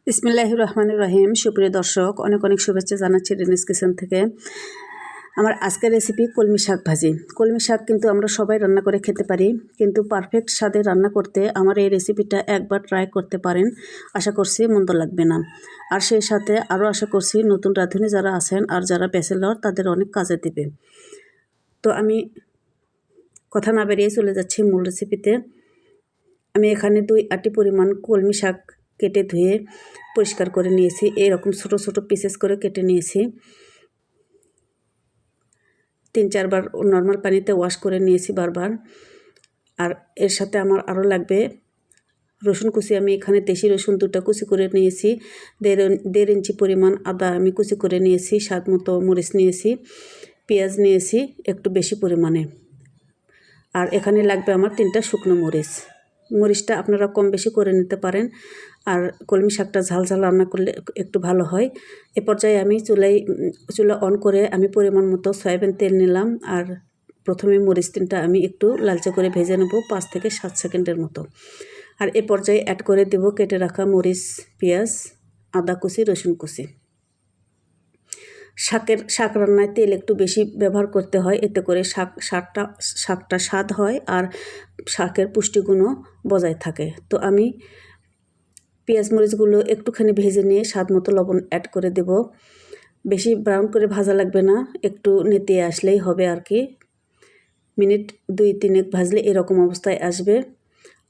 বিসমিল্লাহির রহমানির রহিম। সুপ্রিয় দর্শক, অনেক অনেক শুভেচ্ছা জানাচ্ছি রেনিস কিচেন থেকে। আমার আজকের রেসিপি কলমি শাক ভাজি। কলমি শাক কিন্তু আমরা সবাই রান্না করে খেতে পারি, কিন্তু পারফেক্ট স্বাদে রান্না করতে আমার এই রেসিপিটা একবার ট্রাই করতে পারেন। আশা করছি মন্দ লাগবে না। আর সেই সাথে আরও আশা করছি নতুন রাঁধুনি যারা আছেন আর যারা ব্যাচেলর তাদের অনেক কাজে দিবে। তো আমি কথা না বেরিয়ে চলে যাচ্ছি মূল রেসিপিতে। আমি এখানে 2 আটি পরিমাণ কলমি শাক কেটে ধুয়ে পরিষ্কার করে নিয়েছি। এইরকম ছোট ছোট পিসেস করে কেটে নিয়েছি। 3-4 বার নর্মাল পানিতে ওয়াশ করে নিয়েছি বারবার। আর এর সাথে আমার আরও লাগবে রসুন কুচি। আমি এখানে দেশি রসুন 2টা কুচি করে নিয়েছি। 1.5 ইঞ্চি পরিমাণ আদা আমি কুচি করে নিয়েছি। স্বাদ মতো মরিচ নিয়েছি, পেঁয়াজ নিয়েছি একটু বেশি পরিমাণে। আর এখানে লাগবে আমার 3টা শুকনো মরিচ। মরিচটা আপনারা কম বেশি করে নিতে পারেন। আর কলমি শাকটা ঝাল ঝাল রান্না করলে একটু ভালো হয়। এ পর্যায়ে আমি চুলা অন করে আমি পরিমাণ মতো সয়াবিন তেল নিলাম। আর প্রথমে মরিচ 3টা আমি একটু লালচে করে ভেজে নেব 5 থেকে 7 সেকেন্ডের মতো। আর এ পর্যায়ে অ্যাড করে দেব কেটে রাখা মরিচ, পেঁয়াজ, আদা কুচি, রসুন কুচি। শাক রান্নায় তেল একটু বেশি ব্যবহার করতে হয়, এতে করে শাকটা স্বাদ হয় আর শাকের পুষ্টিগুণও বজায় থাকে। তো আমি পেঁয়াজ মরিচগুলো একটুখানি ভেজে নিয়ে স্বাদ মতো লবণ অ্যাড করে দেব। বেশি ব্রাউন করে ভাজা লাগবে না, একটু নেতিয়ে আসলেই হবে আর কি। মিনিট 2-3 ভাজলে এরকম অবস্থায় আসবে।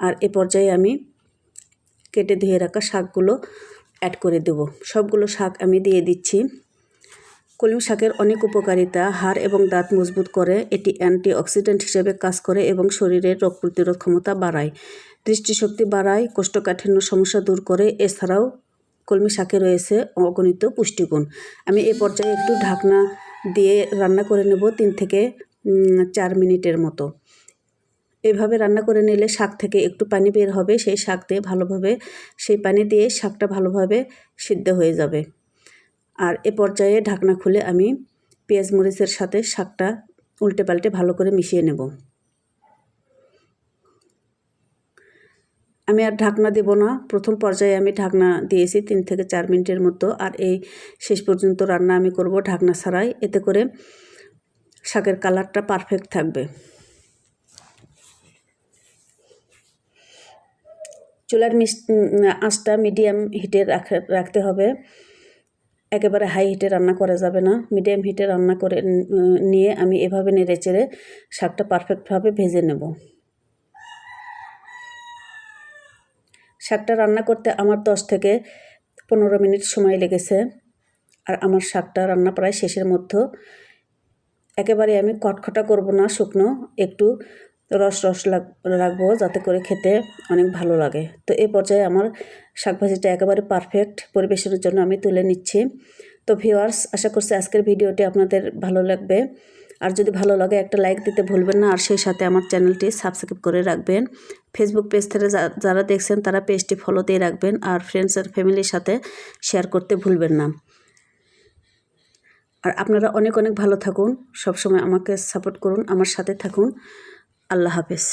আর এ পর্যায়ে আমি কেটে ধুয়ে রাখা শাকগুলো অ্যাড করে দেব। সবগুলো শাক আমি দিয়ে দিচ্ছি। কলমি শাকের অনেক উপকারিতা। হাড় এবং দাঁত মজবুত করে, এটি অ্যান্টিঅক্সিডেন্ট হিসেবে কাজ করে এবং শরীরের রোগ প্রতিরোধ ক্ষমতা বাড়ায়, দৃষ্টিশক্তি বাড়ায়, কোষ্ঠকাঠিন্য সমস্যা দূর করে। এছাড়াও কলমি শাকে রয়েছে অগণিত পুষ্টিগুণ। আমি এই পর্যায়ে একটু ঢাকনা দিয়ে রান্না করে নেব 3 থেকে 4 মিনিটের মতো। এভাবে রান্না করে নিলে শাক থেকে একটু পানি বের হবে, সেই শাক দিয়ে ভালোভাবে সেই পানি দিয়ে শাকটা ভালোভাবে সিদ্ধ হয়ে যাবে। আর এ পর্যায়ে ঢাকনা খুলে আমি পেঁয়াজ মরিচের সাথে শাকটা উল্টে পাল্টে ভালো করে মিশিয়ে নেব। আমি আর ঢাকনা দেব না। প্রথম পর্যায়ে আমি ঢাকনা দিয়েছি 3 থেকে 4 মিনিটের মতো। আর এই শেষ পর্যন্ত রান্না আমি করব ঢাকনা ছাড়াই, এতে করে শাকের কালারটা পারফেক্ট থাকবে। চুলার আঁচটা মিডিয়াম হিটে রাখতে হবে। একেবারে হাই হিটে রান্না করা যাবে না। মিডিয়াম হিটে রান্না করে নিয়ে আমি এভাবে নেড়ে চেড়ে শাকটা পারফেক্টভাবে ভেজে নেব। শাকটা রান্না করতে আমার 10 থেকে 15 মিনিট সময় লেগেছে। আর আমার শাকটা রান্না প্রায় শেষের মধ্যে। একেবারে আমি কটখটা করব না, শুকনো একটু রস রাখবো যাতে করে খেতে অনেক ভালো লাগে। তো এই পর্যায়ে আমার শাক ভাজিটা একেবারে পারফেক্ট। পরিবেশনের জন্য আমি তুলে নিচ্ছি। তো ভিউয়ার্স, আশা করছি আজকের ভিডিওটি আপনাদের ভালো লাগবে। আর যদি ভালো লাগে একটা লাইক দিতে ভুলবেন না। আর সেই সাথে আমার চ্যানেলটি সাবস্ক্রাইব করে রাখবেন। ফেসবুক পেজ থেকে যারা দেখছেন তারা পেজটি ফলো দিয়ে রাখবেন। আর ফ্রেন্ডস আর ফ্যামিলির সাথে শেয়ার করতে ভুলবেন না। আর আপনারা অনেক অনেক ভালো থাকুন, সবসময় আমাকে সাপোর্ট করুন, আমার সাথে থাকুন। আল্লাহ হাফেজ।